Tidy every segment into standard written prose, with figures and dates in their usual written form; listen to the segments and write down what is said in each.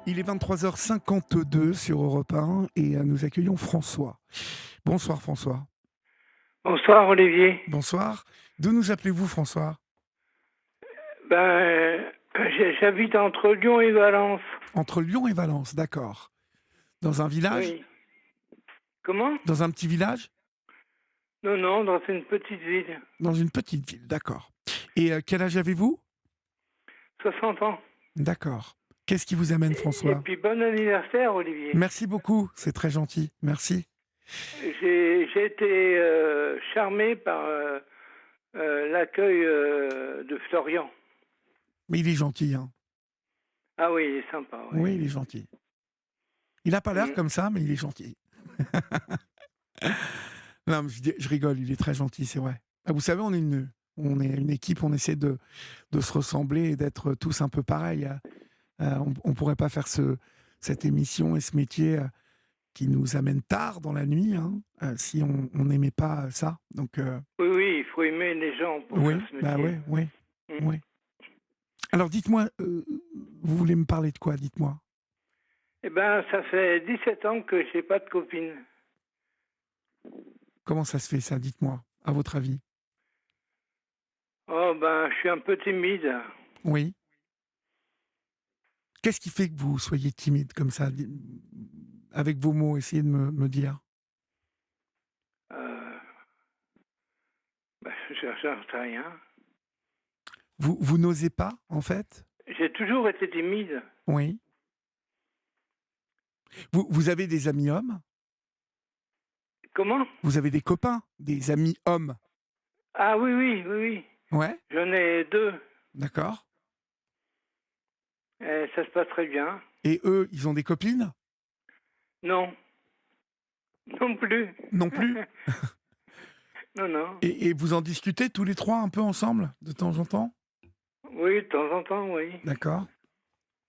Il est 23h52 sur Europe 1 et nous accueillons François. Bonsoir François. Bonsoir Olivier. Bonsoir. D'où nous appelez-vous François? J'habite entre Lyon et Valence. Entre Lyon et Valence, d'accord. Dans un village? Oui. Comment? Dans un petit village? Non, non, dans une petite ville. Dans une petite ville, d'accord. Et quel âge avez-vous? 60 ans. D'accord. Qu'est-ce qui vous amène Et François? puis bon anniversaire Olivier. Merci beaucoup, c'est très gentil, merci. J'ai été charmé par l'accueil de Florian. Mais il est gentil, hein. Ah oui, il est sympa, oui. Oui, il est gentil. Il n'a pas l'air Mm. comme ça, mais il est gentil. Non, mais je rigole, il est très gentil, c'est vrai. Ah, vous savez, on est une équipe, on essaie de se ressembler et d'être tous un peu pareils, hein. On ne pourrait pas faire cette émission et ce métier qui nous amène tard dans la nuit, hein, si on n'aimait pas ça. Donc, Oui, oui, il faut aimer les gens pour faire oui, ce bah métier. ouais, oui, Mm. oui. Alors, dites-moi, vous voulez me parler de quoi? Dites-moi. Eh ben, ça fait 17 ans que j'ai pas de copine. Comment ça se fait ça? Dites-moi, à votre avis. Oh ben, je suis un peu timide. Oui. Qu'est-ce qui fait que vous soyez timide comme ça? Avec vos mots, essayez de me dire. Euh, j'en sais rien. Vous n'osez pas, en fait? J'ai toujours été timide. Oui. Vous avez des amis hommes? Comment? Vous avez des copains? Des amis hommes? Ah oui, oui, oui, oui. Ouais, J'en ai deux. d'accord. Et ça se passe très bien. Et eux, ils ont des copines? Non, non plus. Non plus? Non, non. Et vous en discutez tous les 3 un peu ensemble, de temps en temps? Oui, de temps en temps, oui. D'accord.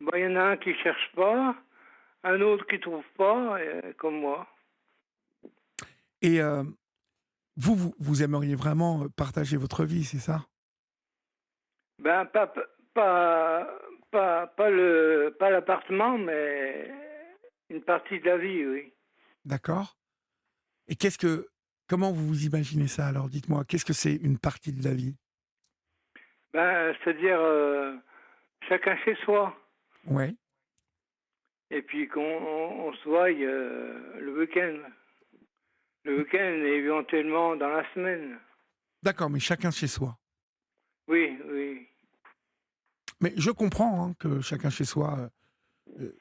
Bon, il y en a un qui cherche pas, un autre qui trouve pas, comme moi. Et vous aimeriez vraiment partager votre vie, c'est ça? Ben, pas, pas l'appartement, mais une partie de la vie, oui. D'accord. Et comment vous vous imaginez ça alors? Dites-moi, qu'est-ce que c'est une partie de la vie? Ben, c'est-à-dire chacun chez soi. Ouais. Et puis qu'on se voie le week-end. Le week-end et éventuellement dans la semaine. D'accord, mais chacun chez soi. Oui, oui. Mais je comprends, hein, que chacun chez soi,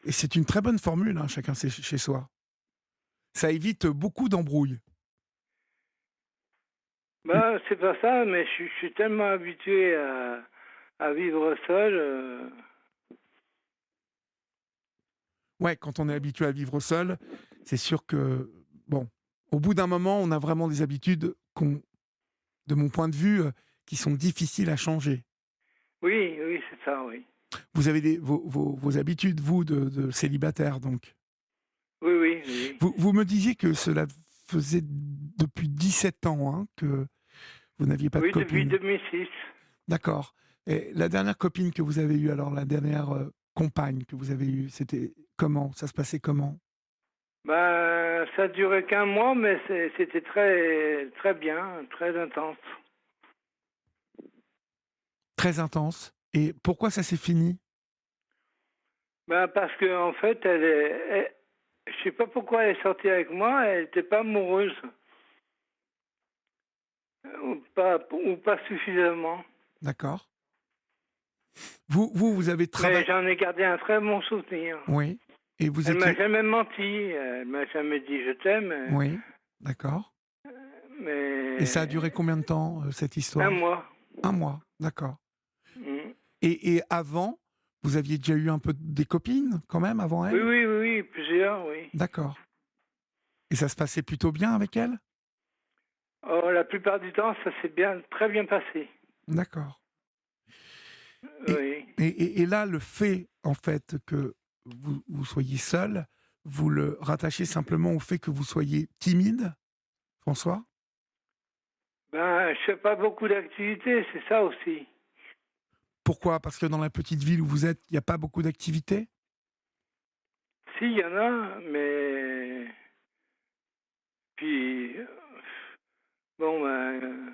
et c'est une très bonne formule, hein, chacun chez soi. Ça évite beaucoup d'embrouilles. Mmh. Ben, c'est pas ça, mais je suis tellement habitué à vivre seul. Ouais, quand on est habitué à vivre seul, c'est sûr que, bon, au bout d'un moment, on a vraiment des habitudes de mon point de vue, qui sont difficiles à changer. Oui, oui, c'est ça, oui. Vous avez vos habitudes, vous, de célibataire, donc. Oui, oui, oui. Vous me disiez que cela faisait depuis 17 ans, hein, que vous n'aviez pas de Oui, depuis copine. 2006. D'accord. Et la dernière copine que vous avez eue, alors la dernière compagne que vous avez eue, c'était comment? Ça se passait comment? Ben, ça a duré qu'un mois, mais c'était très, très bien, très intense. Très intense. Et pourquoi ça s'est fini? Ben, parce que en fait, je sais pas pourquoi elle est sortie avec moi, elle n'était pas amoureuse. Ou pas suffisamment. D'accord. Vous avez Mais travaillé. j'en ai gardé un très bon souvenir. Oui. Et vous Elle m'a étiez. jamais menti, elle m'a jamais dit je t'aime, Oui. D'accord. Et ça a mais duré combien de temps, cette un histoire? mois. 1 mois. D'accord. Mm. Et avant, vous aviez déjà eu un peu des copines, quand même, avant Oui, elle? oui, oui, oui, plusieurs, oui. D'accord. Et ça se passait plutôt bien avec elle? Oh, la plupart du temps, ça s'est bien, très bien passé. D'accord. Et, Oui. et là, le fait, en fait, que vous soyez seul, vous le rattachez simplement au fait que vous soyez timide, François? Ben, je fais pas beaucoup d'activités, c'est ça aussi. Pourquoi? Parce que dans la petite ville où vous êtes, il n'y a pas beaucoup d'activités? Si, il y en a, mais puis, bon, ben,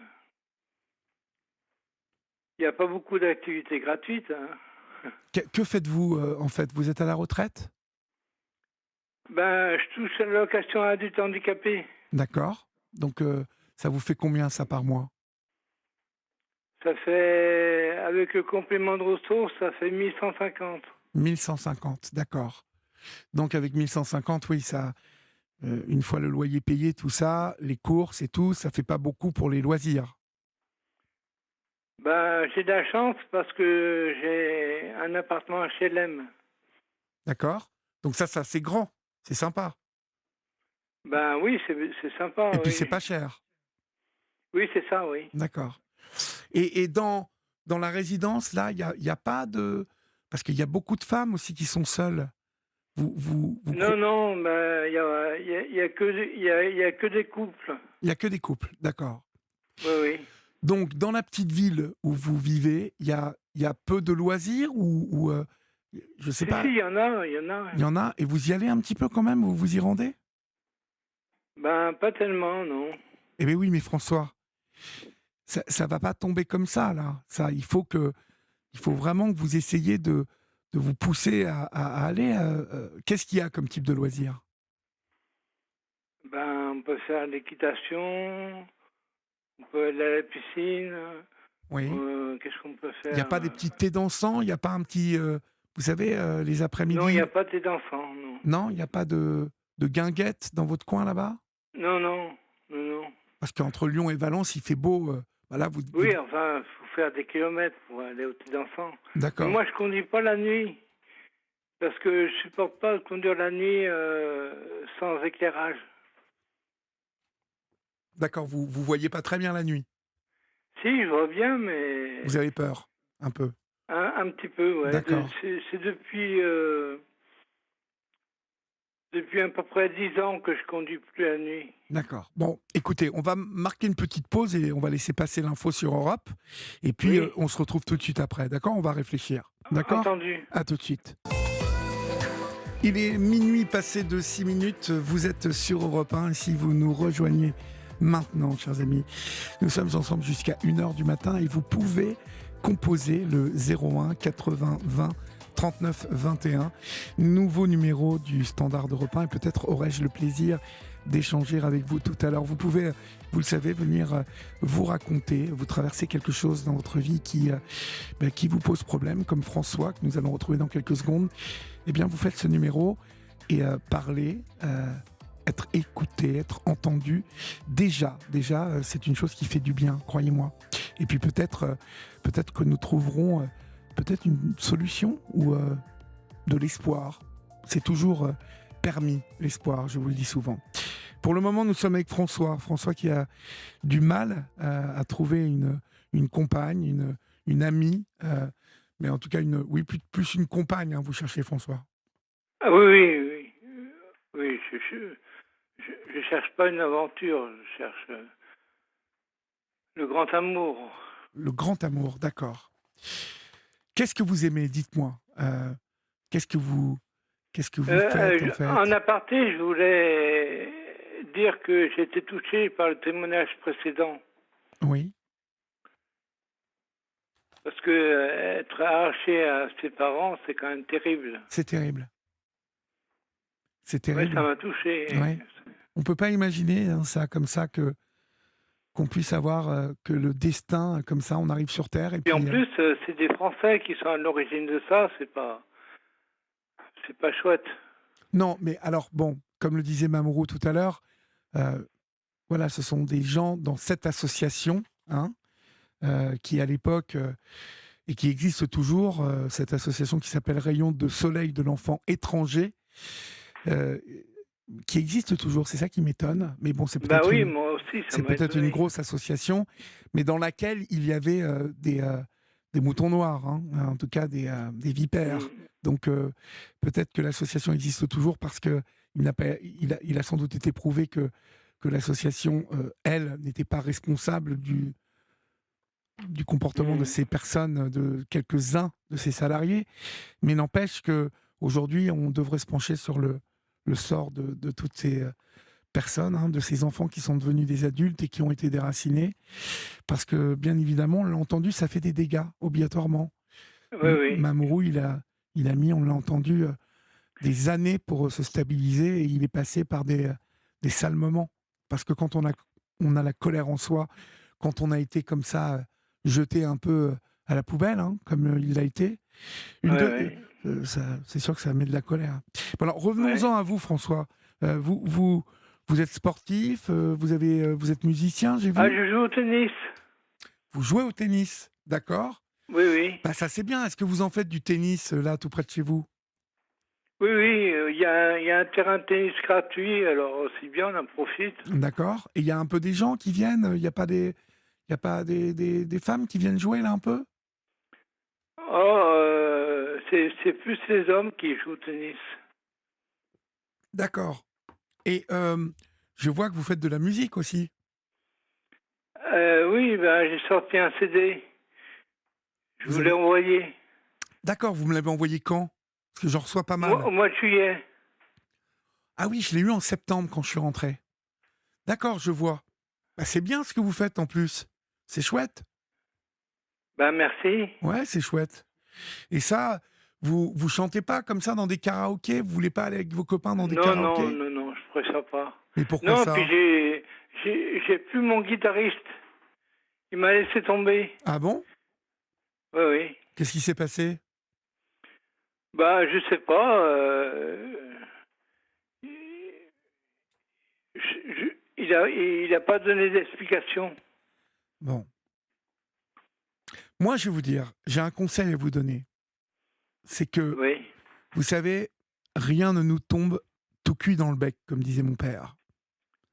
il y a pas beaucoup d'activités gratuites, hein. Que faites-vous, en fait? Vous êtes à la retraite? Ben, je touche à l'allocation adulte handicapé. D'accord. Donc, ça vous fait combien ça par mois? Ça fait avec le complément de ressources, ça fait 1 150. 1 150, d'accord. Donc avec 1 150, oui, ça, une fois le loyer payé, tout ça, les courses et tout, ça fait pas beaucoup pour les loisirs. Ben, j'ai de la chance parce que j'ai un appartement HLM. D'accord? Donc ça c'est grand, c'est sympa. Ben oui, c'est sympa, Et puis c'est oui. pas cher. Oui, c'est ça, oui. D'accord. Et dans la résidence là, il y a pas de, parce qu'il y a beaucoup de femmes aussi qui sont seules. Vous Non, cro non, ben, il y a que des couples. il y a que des couples, d'accord. Oui, oui. Donc dans la petite ville où vous vivez, il y a peu de loisirs ou, je sais Si, si, pas, il y en a. il y en a et vous y allez un petit peu quand même? Vous vous y rendez? Ben, pas tellement, non. Eh beh, oui, mais François, ça va pas tomber comme ça là. Ça, il faut vraiment que vous essayiez de vous pousser à aller, qu'est-ce qu'il y a comme type de loisir? Ben, on peut faire de l'équitation, on peut aller à la piscine, Oui. qu'est-ce qu'on peut Il y a faire? pas des petits thés dansants? Il y a pas un petit, vous savez, les Non, il y après-midi? a pas d'enfants, non. Non, il y a pas de guinguettes dans votre coin là-bas? Non, non, non, non. Parce qu'entre Lyon et Valence, il fait beau, bah, là vous Oui, enfin, faut faire des kilomètres pour aller au petit enfant. Mais d'accord, moi, je conduis pas la nuit parce que je supporte pas de conduire la nuit sans éclairage. d'accord, vous voyez pas très bien la nuit? Si, je vois bien, mais Vous avez peur? Un peu? un petit peu, ouais. D'accord, C'est depuis à peu près 10 ans que je conduis plus la nuit. d'accord. Bon, écoutez, on va marquer une petite pause et on va laisser passer l'info sur Europe et puis, Oui, on se retrouve tout de suite après, d'accord? On va réfléchir, d'accord? entendu. À tout de suite. Il est minuit passé de 6 minutes, vous êtes sur Europe 1 et si vous nous rejoignez maintenant, chers amis, nous sommes ensemble jusqu'à 1 heure du matin et vous pouvez composer le 01 80 20 39 21, nouveau numéro du standard d'Europe 1 et peut-être aurai-je le plaisir d'échanger avec vous tout à l'heure. Vous pouvez, vous le savez, venir vous raconter, vous traverser quelque chose dans votre vie qui vous pose problème, comme François, que nous allons retrouver dans quelques secondes. Eh bien, vous faites ce numéro et parler, être écouté, être entendu. Déjà, c'est une chose qui fait du bien, croyez-moi. Et puis peut-être que nous trouverons peut-être une solution ou de l'espoir. C'est toujours permis, l'espoir, je vous le dis souvent. Pour le moment, nous sommes avec François. François qui a du mal à trouver une compagne, une amie, mais en tout cas, oui, plus une compagne, hein, vous cherchez François. Ah oui, oui, oui. Oui, je cherche pas une aventure, je cherche le grand amour. Le grand amour, d'accord. Qu'est-ce que vous aimez? Dites-moi. Qu'est-ce que vous, qu'est-ce que vous faites en En fait? aparté, je voulais dire que j'ai été touché par le témoignage précédent. Oui, Parce que être arraché à ses parents, c'est quand même terrible. c'est terrible. C'est Oui, ça terrible. m'a touché. Ouais. On peut pas imaginer hein, ça comme ça qu'on puisse avoir que le destin comme ça, on arrive sur Terre et Et en puis plus, c'est des Français qui sont à l'origine de ça, c'est pas chouette. non, mais alors bon, comme le disait Mamourou tout à l'heure, euh, voilà, ce sont des gens dans cette association, hein, qui à l'époque et qui existe toujours, cette association qui s'appelle Rayon de Soleil de l'enfant étranger, euh, qui existe toujours. C'est ça qui m'étonne. Mais bon, Bah oui, moi aussi, ça c'est m'a peut-être une étonné. grosse association, mais dans laquelle il y avait des moutons noirs, hein, en tout cas des vipères. Mm. Donc peut-être que l'association existe toujours parce que il a sans doute été prouvé que l'association, elle, n'était pas responsable du comportement de Mm. ces personnes, de quelques-uns de ces salariés. Mais n'empêche que aujourd'hui, on devrait se pencher sur le sort de toutes ces personnes, hein, de ces enfants qui sont devenus des adultes et qui ont été déracinés. Parce que, bien évidemment, on l'a entendu, ça fait des dégâts, obligatoirement. Oui, oui. Mamoru, il a mis, on l'a entendu, des années pour se stabiliser et il est passé par des sales moments. Parce que quand on a la colère en soi, quand on a été comme ça, jeté un peu à la poubelle, hein, comme il l'a été, Oui, une de, oui. c'est sûr que ça met de la colère. Bon, alors Ouais. revenons-en à vous, François. Vous êtes sportif, vous êtes musicien, j'ai Ah, vu. je joue au tennis. Vous jouez au tennis, d'accord. Oui, oui. Bah, ça c'est bien. Est-ce que vous en faites du tennis là, tout près de chez vous? Oui, oui, il y a un terrain de tennis gratuit, alors c'est bien, on en profite. D'accord. Et il y a un peu des gens qui viennent. Il n'y a pas des femmes qui viennent jouer là un peu? Oh, c'est plus les hommes qui jouent au tennis. D'accord. Et je vois que vous faites de la musique aussi. Oui, ben, j'ai sorti un CD. Je Vous vous l'ai avez. envoyé D'accord. Vous me l'avez envoyé quand? Parce que j'en reçois pas au mal. mois de juillet. Ah oui, je l'ai eu en septembre quand je suis rentré. D'accord, je vois. Bah, c'est bien ce que vous faites en plus. C'est chouette. Ben, merci. Ouais, c'est chouette. Et ça, vous chantez pas comme ça dans des karaokés? Vous voulez pas aller avec vos copains dans des Non, non, karaokés? non, non, je préfère pas. Mais pourquoi Non, puis ça? j'ai plus mon guitariste. Il m'a laissé tomber. Ah bon? Oui, oui. Qu'est-ce qui s'est passé? Bah, je sais pas. Il a pas donné d'explication. Bon. Moi, je vais vous dire, j'ai un conseil à vous donner. C'est que, Oui. vous savez, rien ne nous tombe tout cuit dans le bec, comme disait mon père.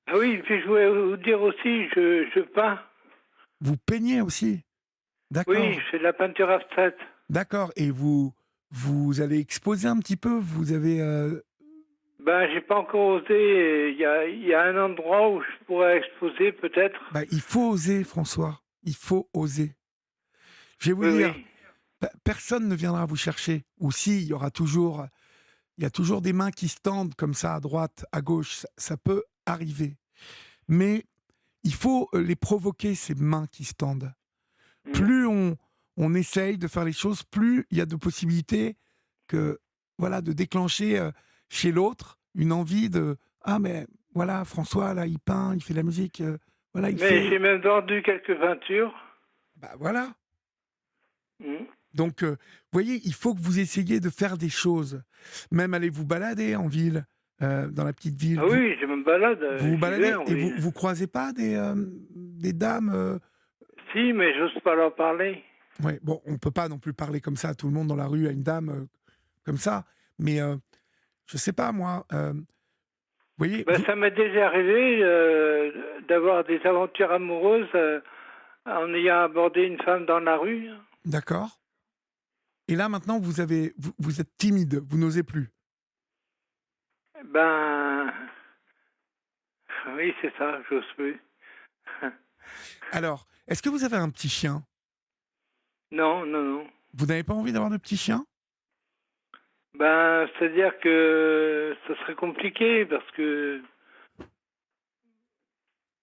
Ah oui, puis je voulais vous dire aussi, je peins. Vous peignez aussi. Oui, je D'accord. fais de la peinture abstraite. D'accord. Et vous allez exposer un petit peu? Vous avez. Ben, j'ai pas encore osé. Il y a un endroit où je pourrais exposer, peut-être. Bah, il faut oser, François. Il faut oser. Je vais vous Oui, dire, oui. personne ne viendra vous chercher. Ou si, il y a toujours des mains qui se tendent comme ça à droite, à gauche. Ça peut arriver. Mais il faut les provoquer, ces mains qui se tendent. Mm. Plus on essaye de faire les choses, plus il y a de possibilités que, voilà, de déclencher chez l'autre une envie de ah mais voilà François là il peint, il fait de la musique, voilà il Mais j'ai fait même vendu quelques peintures. bah voilà. Mm. Donc vous voyez, il faut que vous essayiez de faire des choses, même aller vous balader en ville, dans la petite ville. Ah oui, je me balade, Vous j'y vais baladez en et vous ville. vous croisez pas des dames. Si, mais j'ose pas leur parler. Ouais, bon, on peut pas non plus parler comme ça à tout le monde dans la rue, à une dame, comme ça. Mais, je sais pas moi, vous voyez, Ben, vous ça m'est déjà arrivé d'avoir des aventures amoureuses en ayant abordé une femme dans la rue. d'accord. Et là maintenant vous êtes timide, vous n'osez plus. Ben, oui, c'est ça, j'ose plus. Alors, est-ce que vous avez un petit chien? Non, non, non. Vous n'avez pas envie d'avoir de petit chien? Ben, c'est-à-dire que ça serait compliqué parce que,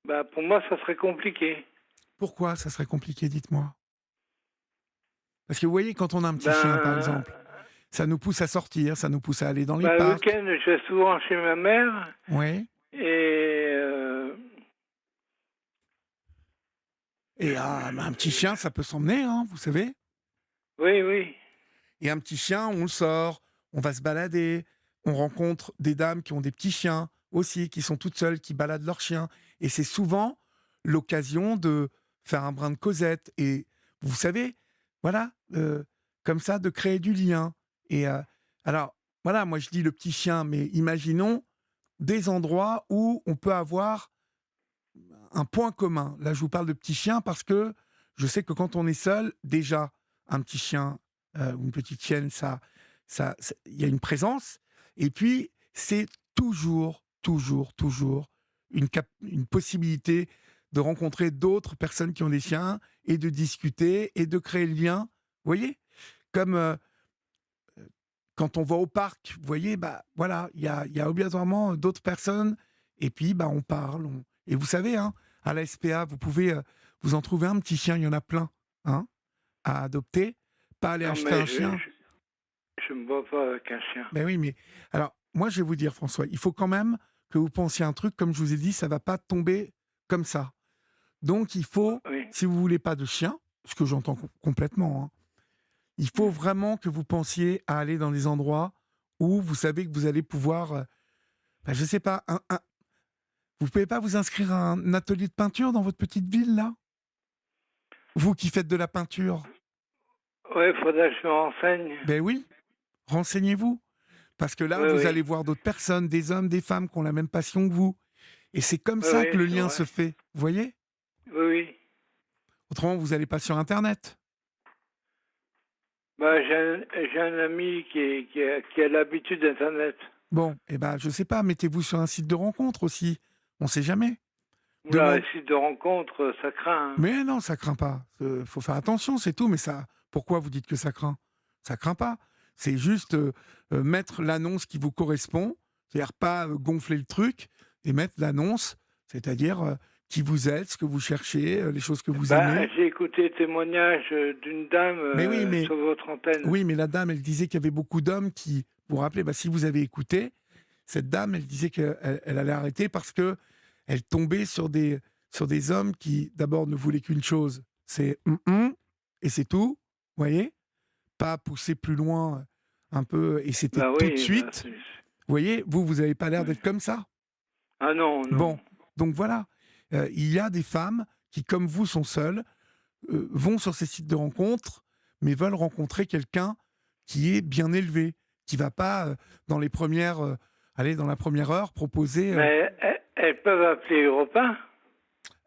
ben, pour moi, ça serait compliqué. Pourquoi ça serait compliqué, dites-moi? Parce que vous voyez, quand on a un petit chien, par Ben, exemple, ça nous pousse à sortir, ça nous pousse à aller dans les ben, le parcs. week-end, je vais souvent chez ma mère Ouais. et Et un petit chien, ça peut s'emmener, hein, vous savez? oui, oui. Et un petit chien, on le sort, on va se balader, on rencontre des dames qui ont des petits chiens aussi, qui sont toutes seules, qui baladent leurs chiens. Et c'est souvent l'occasion de faire un brin de causette. Et vous savez, voilà, comme ça, de créer du lien. Et alors, voilà, moi je dis le petit chien, mais imaginons des endroits où on peut avoir un point commun. Là, je vous parle de petit chien parce que je sais que quand on est seul, déjà, un petit chien ou une petite chienne, il y a une présence. Et puis, c'est toujours, toujours, toujours une possibilité de rencontrer d'autres personnes qui ont des chiens et de discuter et de créer le lien. Vous voyez? Comme quand on va au parc, vous voyez, bah, voilà, il y a obligatoirement d'autres personnes et puis, bah, on parle, et vous savez, hein, à la SPA, vous pouvez, vous en trouver un petit chien, il y en a plein, hein, à adopter. Pas aller Non, acheter mais un chien. je me vois pas avec un chien. Ben oui, mais alors, moi, je vais vous dire, François, il faut quand même que vous pensiez un truc, comme je vous ai dit, ça va pas tomber comme ça. Donc, il faut, Oui. si vous voulez pas de chien, ce que j'entends complètement, hein, il faut vraiment que vous pensiez à aller dans des endroits où vous savez que vous allez pouvoir, ben, je sais pas, vous pouvez pas vous inscrire à un atelier de peinture dans votre petite ville, là? Vous qui faites de la peinture? Oui, faudrait que je me renseigne. Ben oui, renseignez-vous. Parce que là, Oui, vous oui. allez voir d'autres personnes, des hommes, des femmes qui ont la même passion que vous. Et c'est comme Oui, ça que oui, le c'est lien se vrai. fait, vous voyez? Oui, oui. Autrement, vous n'allez pas sur internet. Bah, j'ai un ami qui a l'habitude d'Internet. Bon, eh ben, je sais pas, mettez-vous sur un site de rencontre aussi. On sait jamais. Oula, Demande. les sites de rencontres, ça craint, hein. Mais non, ça craint pas. Faut faire attention, c'est tout. Mais ça, pourquoi vous dites que ça craint? Ça craint pas. C'est juste mettre l'annonce qui vous correspond, c'est-à-dire pas gonfler le truc et mettre l'annonce, c'est-à-dire qui vous êtes, ce que vous cherchez, les choses que vous Bah, aimez. j'ai écouté le témoignage d'une dame Mais oui, mais sur votre antenne. oui, mais la dame, elle disait qu'il y avait beaucoup d'hommes qui, vous vous rappelez, bah, si vous avez écouté, cette dame, elle disait qu'elle allait arrêter parce que elle tombait sur des hommes qui, d'abord, ne voulaient qu'une chose, c'est et c'est tout, vous voyez, pas pousser plus loin un peu, et c'était Bah tout de oui, bah suite. Vous voyez, vous n'avez pas l'air oui. d'être comme ça. Ah non, non. Bon, donc voilà. Il y a des femmes qui, comme vous, sont seules, vont sur ces sites de rencontres, mais veulent rencontrer quelqu'un qui est bien élevé, qui va pas dans les premières, aller dans la première heure proposer. Mais elles peuvent appeler Europe 1.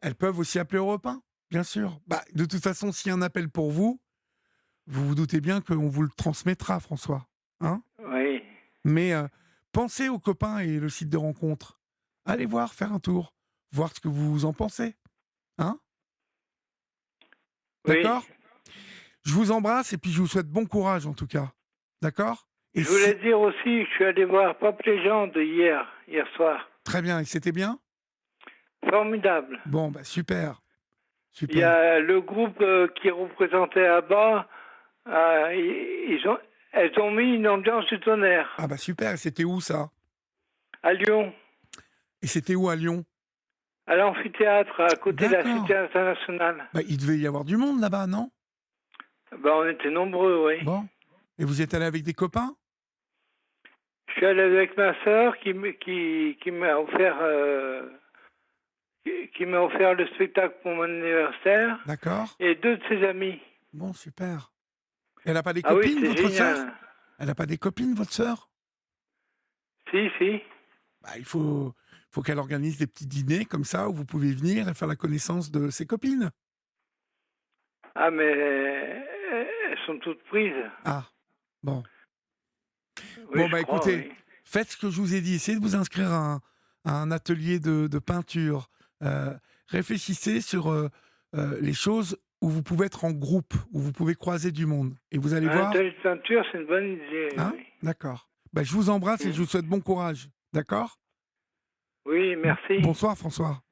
Elles peuvent aussi appeler Europe 1, bien sûr. Bah, de toute façon, s'il y a un appel pour vous, vous vous doutez bien qu'on vous le transmettra, François. Hein, Oui. mais pensez aux copains et le site de rencontre. Allez voir, faire un tour, voir ce que vous en pensez. Hein, Oui. d'accord? Je vous embrasse et puis je vous souhaite bon courage en tout cas. D'accord? Et Je voulais si... dire aussi que je suis allé voir Pop Légende hier soir. Très bien, et c'était bien? Formidable. Bon, bah super, Il y super. a le groupe qui représentait là-bas, elles ont mis une ambiance du tonnerre Ah bah super, et c'était où ça? à Lyon, Et c'était où à Lyon? à l'amphithéâtre, à côté de la D'accord. Cité internationale. Bah il devait y avoir du monde là-bas, non? Ben, on était nombreux, oui. Bon. Et vous êtes allé avec des copains? Je suis allé avec ma sœur qui m'a offert qui m'a offert le spectacle pour mon anniversaire D'accord. et deux de ses amis. Bon, super. Elle a pas des Ah oui, copines, c'est votre sœur? génial. Elle a pas des copines, votre sœur? Si, si. Bah il faut qu'elle organise des petits dîners comme ça où vous pouvez venir et faire la connaissance de ses copines. Ah, mais elles sont toutes prises. Ah, bon. Oui, Bon, je bah crois, écoutez, oui. faites ce que je vous ai dit. Essayez de vous inscrire à un atelier de peinture. Euh, réfléchissez sur les choses où vous pouvez être en groupe, où vous pouvez croiser du monde. Et vous allez Un voir, atelier de peinture, c'est une bonne idée, hein? oui. D'accord. Bah, je vous embrasse et je Mm. vous souhaite bon courage. D'accord? Oui, merci. Bonsoir, François.